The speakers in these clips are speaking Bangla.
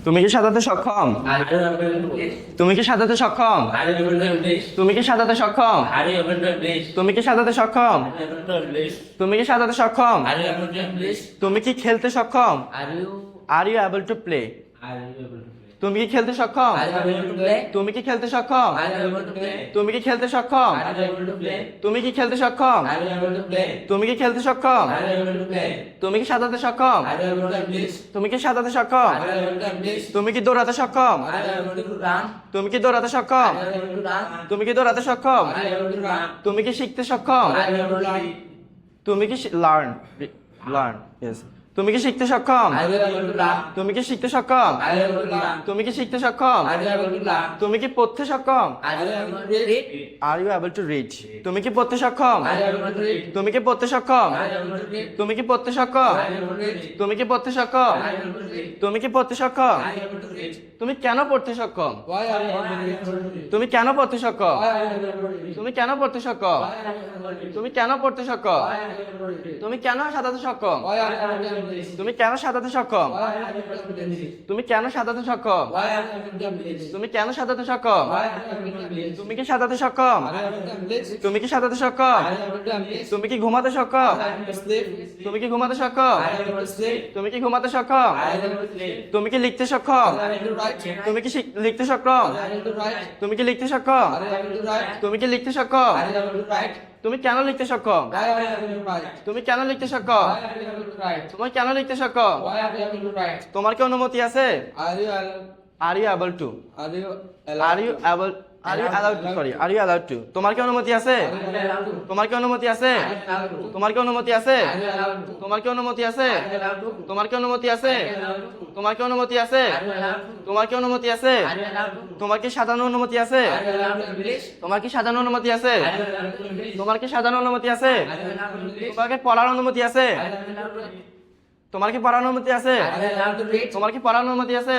তুমি কি সাজাতে সক্ষম? তুমি কি সাজাতে সক্ষম? তুমি কি সাজাতে সক্ষম? তুমি কি সাজাতে সক্ষম? তুমি কি সাজাতে সক্ষম? তুমি কি খেলতে সক্ষম? Are you able to play? তুমি কি খেলতে সক্ষম? তুমি কি খেলতে সক্ষম? তুমি কি খেলতে সক্ষম? তুমি কি খেলতে সক্ষম? তুমি কি খেলতে সক্ষম? তুমি কি সাজাতে সক্ষম? তুমি কি সাজাতে সক্ষম? তুমি কি দৌড়াতে সক্ষম? তুমি কি দৌড়াতে সক্ষম? তুমি কি দৌড়াতে সক্ষম? তুমি কি শিখতে সক্ষম? তুমি কি লার্ন লার্ন ইয়েস তুমি কি শিখতে সক্ষম? তুমি কি শিখতে সক্ষম? তুমি কি শিখতে সক্ষম? তুমি কি পড়তে সক্ষম? Are you able to read? তুমি কি পড়তে সক্ষম? তুমি কি পড়তে সক্ষম? তুমি কি পড়তে সক্ষম? তুমি কি পড়তে সক্ষম? তুমি কি পড়তে সক্ষম? তুমি কেন পড়তে সক্ষম? তুমি কেন পড়তে সক্ষম? তুমি কেন পড়তে সক্ষম? তুমি কেন পড়তে সক্ষম? তুমি কেন সাজাতে সক্ষম? তুমি কেন সাজাতে সক্ষম? তুমি কেন সাজাতে সক্ষম? তুমি কেন সাজাতে সক্ষম? তুমি কি সাজাতে সক্ষম? তুমি কি সাজাতে সক্ষম? তুমি কি ঘুমাতে সক্ষম? তুমি কি ঘুমাতে সক্ষম? তুমি কি ঘুমাতে সক্ষম? তুমি কি লিখতে সক্ষম? তুমি কি লিখতে সক্ষম? তুমি কি লিখতে সক্ষম? তুমি কি লিখতে সক্ষম? তুমি কেন লিখতে সক্ষম? তুমি কেন লিখতে সক্ষম? তুমি কেন লিখতে সক্ষম? তোমার কি অনুমতি আছে? Are you able to? Are you able are you allowed to sorry are you allowed to? তোমার কি অনুমতি আছে? তোমার কি অনুমতি আছে? তোমার কি অনুমতি আছে? তোমার কি অনুমতি আছে? তোমার কি অনুমতি আছে? তোমার কি অনুমতি আছে? তোমার কি অনুমতি আছে? তোমার কি সাজানোর অনুমতি আছে? তোমার কি সাজানোর অনুমতি আছে? তোমার কি সাজানোর অনুমতি আছে? তোমার কি পড়ার অনুমতি আছে? তোমার কি পড়ার অনুমতি আছে? তোমার কি পড়ার অনুমতি আছে?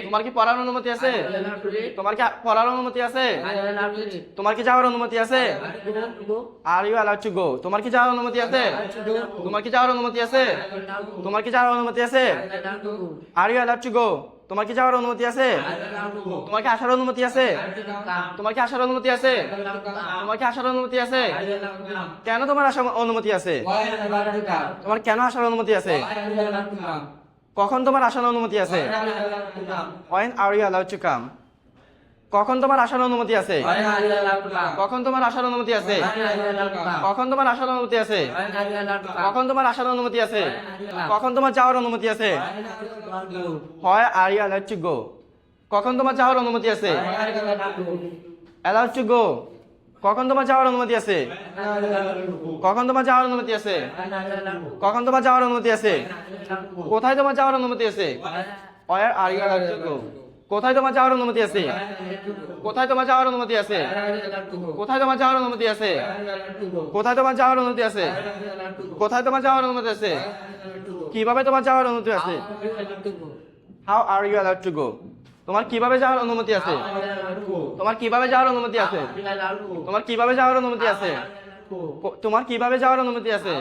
তোমার কি পড়ার অনুমতি আছে? তোমার কি পড়ার অনুমতি আছে? তোমার কি যাওয়ার অনুমতি আছে? Are you allowed to go? তোমার কি যাওয়ার অনুমতি আছে? তোমার কি যাওয়ার অনুমতি আছে? তোমার কি যাওয়ার অনুমতি আছে? Are you allowed to go? তোমার কি যাওয়ার অনুমতি আছে? তোমার কি আসার অনুমতি আছে? তোমার কি আসার অনুমতি আছে? তোমার কি আসার অনুমতি আছে? কেন তোমার আসার অনুমতি আছে? তোমার কেন আসার অনুমতি আছে? কখন তোমার আসার অনুমতি আছে? When are you allowed to come? কখন তোমার আসার অনুমতি আছে? কখন তোমার আসার অনুমতি আছে? কখন তোমার আসার অনুমতি আছে? কখন তোমার আসার অনুমতি আছে? কখন তোমার যাওয়ার অনুমতি আছে? Where are you allowed to go? কখন তোমার যাওয়ার অনুমতি আছে? Allowed to go? কখন তোমার যাওয়ার অনুমতি আছে? কখন তোমার যাওয়ার অনুমতি আছে? কখন তোমার যাওয়ার অনুমতি আছে? কোথায় তোমার যাওয়ার অনুমতি আছে? Where are you allowed to go? কোথায় তোমার যাওয়ার অনুমতি আছে? কোথায় তোমার যাওয়ার অনুমতি আছে? কোথায় তোমার যাওয়ার অনুমতি আছে? কোথায় তোমার যাওয়ার অনুমতি আছে? কোথায় তোমার যাওয়ার অনুমতি আছে? কিভাবে তোমার যাওয়ার অনুমতি আছে? How are you allowed to go? তোমার কিভাবে যাওয়ার অনুমতি আছে? তোমার কিভাবে যাওয়ার অনুমতি আছে? তোমার কিভাবে যাওয়ার অনুমতি আছে? তোমার কিভাবে যাওয়ার অনুমতি আছে?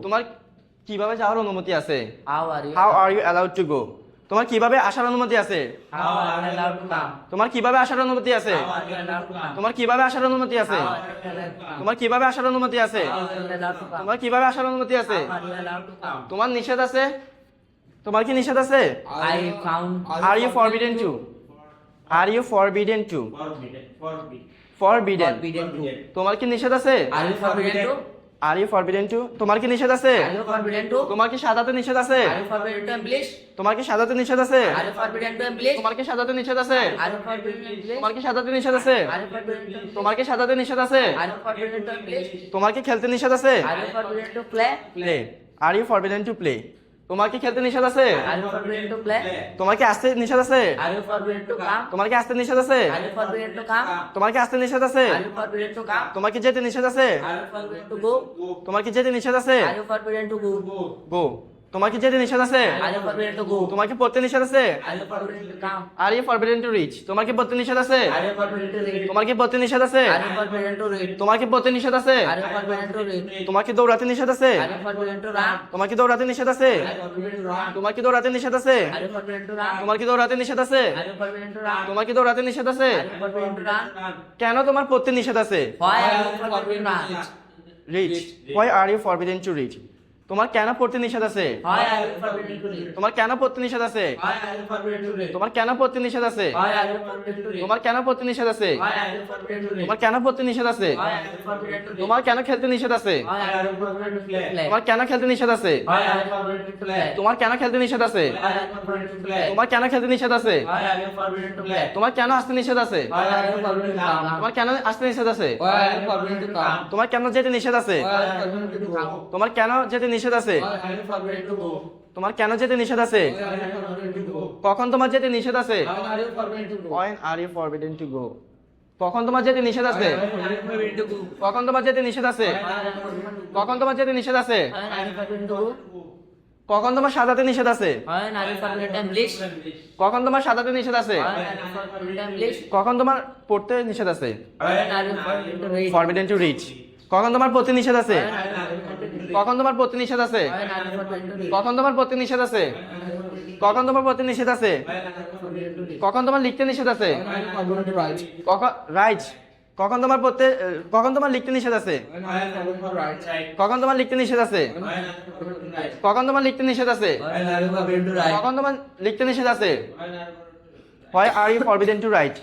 তোমার কিভাবে যাওয়ার অনুমতি আছে? How are you allowed to go? তোমার কিভাবে আসার অনুমতি আছে? তোমার কিভাবে আসার অনুমতি আছে? তোমার কিভাবে আসার অনুমতি আছে? তোমার কিভাবে আসার অনুমতি আছে? তোমার কিভাবে আসার অনুমতি আছে? তোমার নিষেধ আছে? তোমার কি নিষেধ আছে? Are you forbidden to? Are you forbidden to? Forbidden. তোমার কি নিষেধ আছে? Are you forbidden to? তোমার কি নিষেধ আছে? তোমার কি সাজাতে নিষেধ আছে? তোমার কি সাজাতে নিষেধ আছে? তোমার কি সাজাতে নিষেধ আছে? তোমার কি সাজাতে নিষেধ আছে? তোমার কি সাজাতে নিষেধ আছে? তোমার কি খেলতে নিষেধ আছে? Play. Are you forbidden to play? তোমার কি খেলতে নিষেধ আছে? তোমার কি আসতে নিষেধ আছে? তোমার কি আসতে নিষেধ আছে? তোমার কি আসতে নিষেধ আছে? তোমার কি যেতে নিষেধ আছে? তোমার কি যেতে নিষেধ আছে? Go. তোমার কি যেতে নিষেধ আছে? Are you forbidden to go? তোমার কি পড়তে নিষেধ আছে? Are you forbidden to come? Are you forbidden to reach? তোমার কি পড়তে নিষেধ আছে? Are you forbidden to read? তোমার কি পড়তে নিষেধ আছে? Are you forbidden to read? তোমার কি পড়তে নিষেধ আছে? Are you forbidden to read? তোমার কি দৌড়াতে নিষেধ আছে? Are you forbidden to run? তোমার কি দৌড়াতে নিষেধ আছে? Are you forbidden to run? তোমার কি দৌড়াতে নিষেধ আছে? Are you forbidden to run? তোমার কি দৌড়াতে নিষেধ আছে? Are you forbidden to run? তোমার কি দৌড়াতে নিষেধ আছে? Are you forbidden to run? কেন তোমার পড়তে নিষেধ আছে? Why are you forbidden to run? Reach, why are you forbidden to reach? তোমার কেন পড়তে নিষেধ আছে? Why are you forbidden to read? তোমার কেন পড়তে নিষেধ আছে? Why are you forbidden to read? তোমার কেন পড়তে নিষেধ আছে? Why are you forbidden to read? তোমার কেন পড়তে নিষেধ আছে? Why are you forbidden to read? তোমার কেন পড়তে নিষেধ আছে? Why are you forbidden to read? তোমার কেন খেলতে নিষেধ আছে? Why are you forbidden to play? তোমার কেন খেলতে নিষেধ আছে? Why are you forbidden to play? তোমার কেন খেলতে নিষেধ আছে? Why are you forbidden to play? তোমার কেন খেলতে নিষেধ আছে? Why are you forbidden to play? তোমার কেন আসতে নিষেধ আছে? Why are you forbidden to come? তোমার কেন আসতে নিষেধ আছে? Why are you forbidden to come? তোমার কেন যেতে নিষেধ আছে? Why are you forbidden to go? তোমার কেন যেতে নিষেধ আছে? Why are you forbidden to go? তোমার কেন যেতে নিষেধ আছে? Why are you forbidden to go? কখন তোমার যেতে নিষেধ আছে? How are you forbidden to go? When are you forbidden to go? কখন তোমার যেতে নিষেধ আছে? Why are you forbidden to go? কখন তোমার যেতে নিষেধ আছে? Why are you forbidden to go? কখন তোমার যেতে নিষেধ আছে? Why are you forbidden to go? কখন তোমার সাজাতে নিষেধ আছে? Why are you forbidden to English? কখন তোমার সাজাতে নিষেধ আছে? Why are you forbidden to English? কখন তোমার পড়তে নিষেধ আছে? Why are you forbidden to read? Forbidden to rich. কখন তোমার পড়তে নিষেধ আছে? Why are you forbidden to read? কখন তোমার পড়তে নিষেধ আছে? Why are you forbidden to read? কখন তোমার পড়তে নিষেধ আছে? কখন তোমার পড়তে নিষেধ আছে? Why are you forbidden to read? কখন তোমার লিখতে নিষেধ আছে? Why are you forbidden to write? কখন রাইট। কখন তোমার পড়তে কখন তোমার লিখতে নিষেধ আছে? Why are you forbidden to write? কখন তোমার লিখতে নিষেধ আছে? Why are you forbidden to write? কখন তোমার লিখতে নিষেধ আছে? Why are you forbidden to write? কখন তোমার লিখতে নিষেধ আছে? Why are you forbidden to write? Why are you forbidden to write?